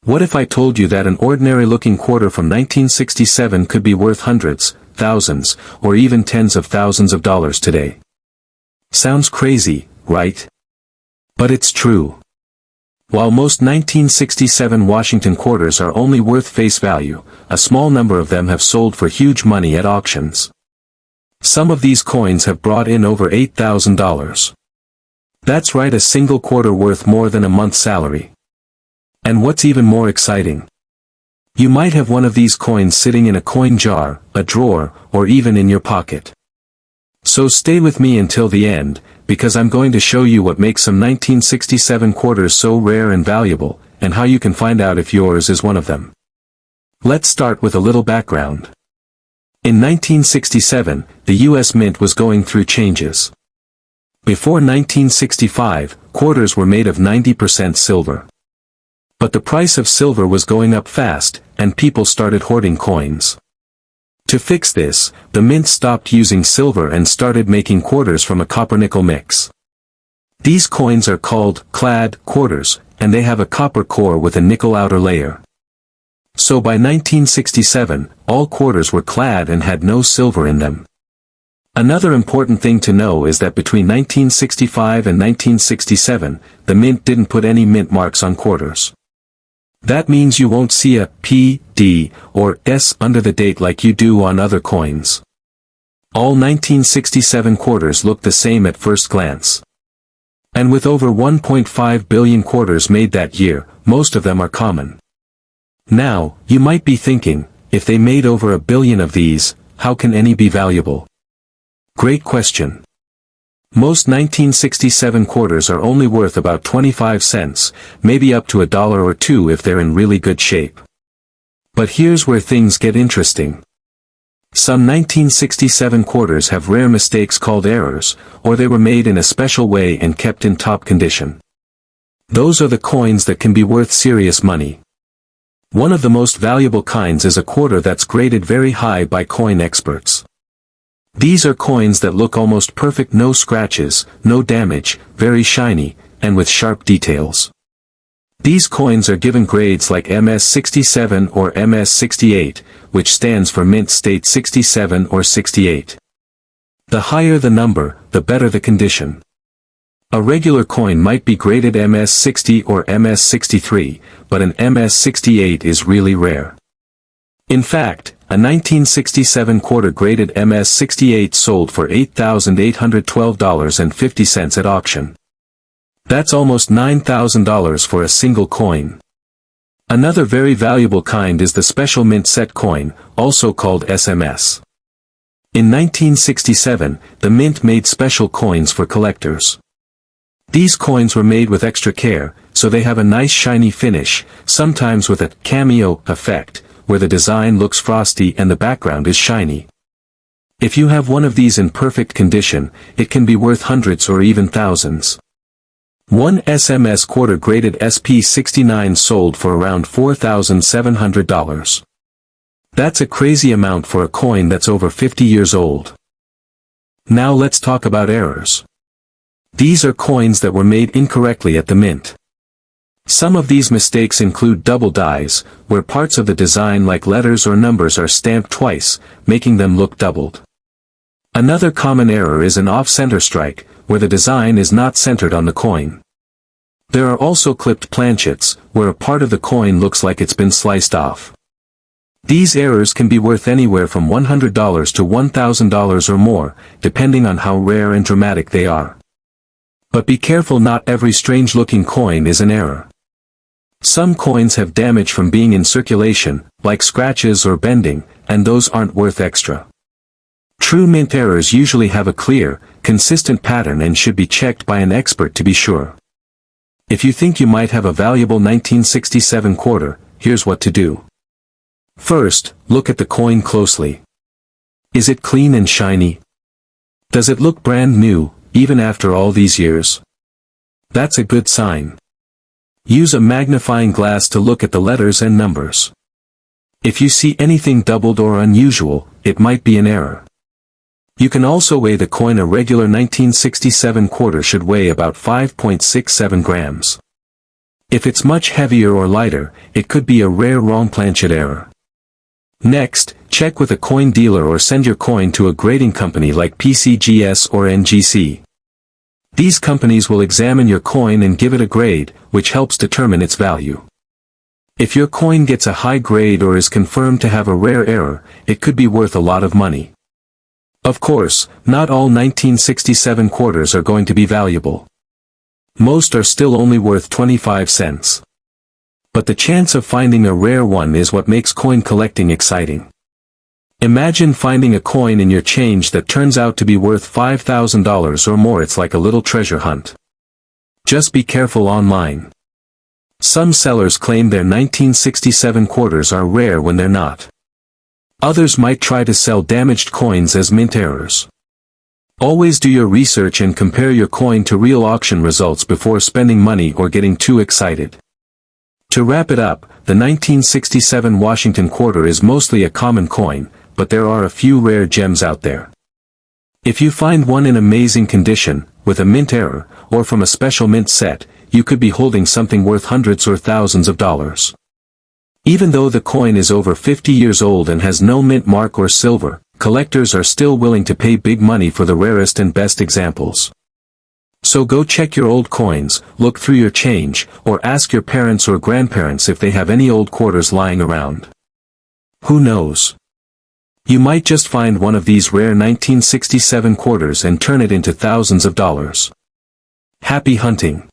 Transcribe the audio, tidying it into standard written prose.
What if I told you that an ordinary-looking quarter from 1967 could be worth hundreds, thousands, or even tens of thousands of dollars today? Sounds crazy, right? But it's true. While most 1967 Washington quarters are only worth face value, a small number of them have sold for huge money at auctions. Some of these coins have brought in over $8,000. That's right, a single quarter worth more than a month's salary. And what's even more exciting? You might have one of these coins sitting in a coin jar, a drawer, or even in your pocket. So stay with me until the end, because I'm going to show you what makes some 1967 quarters so rare and valuable, and how you can find out if yours is one of them. Let's start with a little background. In 1967, the U.S. Mint was going through changes. Before 1965, quarters were made of 90% silver. But the price of silver was going up fast, and people started hoarding coins. To fix this, the mint stopped using silver and started making quarters from a copper-nickel mix. These coins are called clad quarters, and they have a copper core with a nickel outer layer. So by 1967, all quarters were clad and had no silver in them. Another important thing to know is that between 1965 and 1967, the mint didn't put any mint marks on quarters. That means you won't see a P, D, or S under the date like you do on other coins. All 1967 quarters look the same at first glance. And with over 1.5 billion quarters made that year, most of them are common. Now, you might be thinking, if they made over 1 billion of these, how can any be valuable? Great question. Most 1967 quarters are only worth about 25 cents, maybe up to $1 or $2 if they're in really good shape. But here's where things get interesting. Some 1967 quarters have rare mistakes called errors, or they were made in a special way and kept in top condition. Those are the coins that can be worth serious money. One of the most valuable kinds is a quarter that's graded very high by coin experts. These are coins that look almost perfect, no scratches, no damage, very shiny, and with sharp details. These coins are given grades like MS-67 or MS-68, which stands for Mint State 67 or 68. The higher the number, the better the condition. A regular coin might be graded MS-60 or MS-63, but an MS-68 is really rare. In fact, a 1967 quarter graded MS-68 sold for $8,812.50 at auction. That's almost $9,000 for a single coin. Another very valuable kind is the special mint set coin, also called SMS. In 1967, the mint made special coins for collectors. These coins were made with extra care, so they have a nice shiny finish, sometimes with a cameo effect, where the design looks frosty and the background is shiny. If you have one of these in perfect condition, it can be worth hundreds or even thousands. One SMS quarter graded SP69 sold for around $4,700. That's a crazy amount for a coin that's over 50 years old. Now let's talk about errors. These are coins that were made incorrectly at the mint. Some of these mistakes include double dies, where parts of the design like letters or numbers are stamped twice, making them look doubled. Another common error is an off-center strike, where the design is not centered on the coin. There are also clipped planchets, where a part of the coin looks like it's been sliced off. These errors can be worth anywhere from $100 to $1,000 or more, depending on how rare and dramatic they are. But be careful, not every strange-looking coin is an error. Some coins have damage from being in circulation, like scratches or bending, and those aren't worth extra. True mint errors usually have a clear, consistent pattern and should be checked by an expert to be sure. If you think you might have a valuable 1967 quarter, here's what to do. First, look at the coin closely. Is it clean and shiny? Does it look brand new, even after all these years? That's a good sign. Use a magnifying glass to look at the letters and numbers. If you see anything doubled or unusual, it might be an error. You can also weigh the coin. A regular 1967 quarter should weigh about 5.67 grams. If it's much heavier or lighter, it could be a rare wrong planchet error. Next, check with a coin dealer or send your coin to a grading company like PCGS or NGC. These companies will examine your coin and give it a grade, which helps determine its value. If your coin gets a high grade or is confirmed to have a rare error, it could be worth a lot of money. Of course, not all 1967 quarters are going to be valuable. Most are still only worth 25 cents. But the chance of finding a rare one is what makes coin collecting exciting. Imagine finding a coin in your change that turns out to be worth $5,000 or more. It's like a little treasure hunt. Just be careful online. Some sellers claim their 1967 quarters are rare when they're not. Others might try to sell damaged coins as mint errors. Always do your research and compare your coin to real auction results before spending money or getting too excited. To wrap it up, the 1967 Washington quarter is mostly a common coin, but there are a few rare gems out there. If you find one in amazing condition, with a mint error, or from a special mint set, you could be holding something worth hundreds or thousands of dollars. Even though the coin is over 50 years old and has no mint mark or silver, collectors are still willing to pay big money for the rarest and best examples. So go check your old coins, look through your change, or ask your parents or grandparents if they have any old quarters lying around. Who knows? You might just find one of these rare 1967 quarters and turn it into thousands of dollars. Happy hunting!